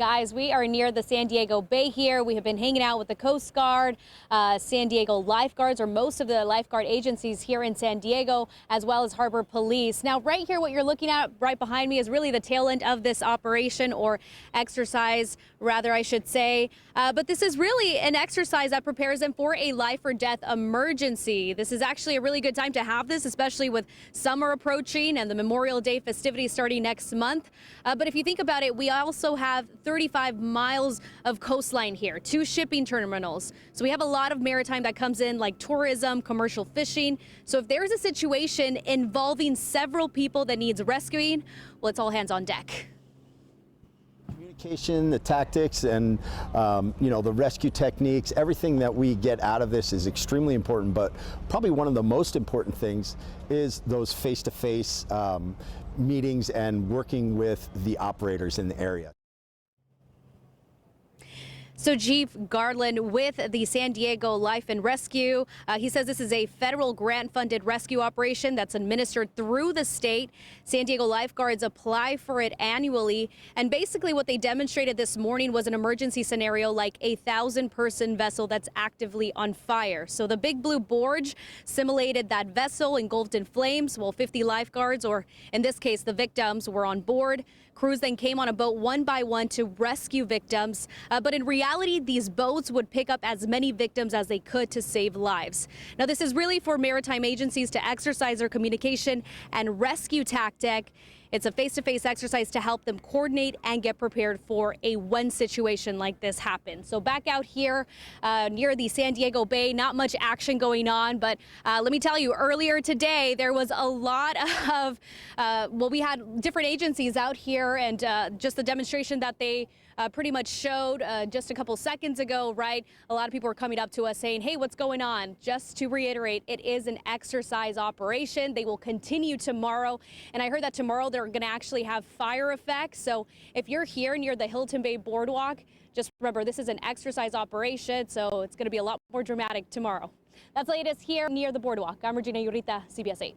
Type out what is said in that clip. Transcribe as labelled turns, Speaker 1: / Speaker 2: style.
Speaker 1: Guys, we are near the San Diego Bay here. We have been hanging out with the Coast Guard, San Diego Lifeguards, or most of the lifeguard agencies here in San Diego, as well as Harbor Police. Now, right here, what you're looking at right behind me is really the tail end of this operation, or exercise, rather, I should say. But this is really an exercise that prepares them for a life or death emergency. This is actually a really good time to have this, especially with summer approaching and the Memorial Day festivities starting next month. But if you think about it, we also have 35 miles of coastline here, 2 shipping terminals. So we have a lot of maritime that comes in, like tourism, commercial fishing. So if there's a situation involving several people that needs rescuing, well, it's all hands on deck.
Speaker 2: Communication, the tactics, and the rescue techniques, everything that we get out of this is extremely important, but probably one of the most important things is those face-to-face meetings and working with the operators in the area.
Speaker 1: So Chief Garland with the San Diego Life and Rescue, he says this is a federal grant-funded rescue operation that's administered through the state. San Diego Lifeguards apply for it annually. And basically what they demonstrated this morning was an emergency scenario like a 1,000-person vessel that's actively on fire. So the Big Blue Barge simulated that vessel engulfed in flames while 50 lifeguards, or in this case, the victims, were on board. Crews then came on a boat one by one to rescue victims. But in reality, these boats would pick up as many victims as they could to save lives. Now, this is really for maritime agencies to exercise their communication and rescue tactic. It's a face-to-face exercise to help them coordinate and get prepared for when situation like this happens. So back out here near the San Diego Bay, not much action going on, but let me tell you, earlier today there was a lot of, we had different agencies out here, and just the demonstration that they pretty much showed just a couple seconds ago, right? A lot of people were coming up to us saying, hey, what's going on? Just to reiterate, it is an exercise operation. They will continue tomorrow. And I heard that tomorrow they're going to actually have fire effects. So if you're here near the Hilton Bay Boardwalk, just remember this is an exercise operation. So it's going to be a lot more dramatic tomorrow. That's the latest here near the boardwalk. I'm Regina Yurita, CBS 8.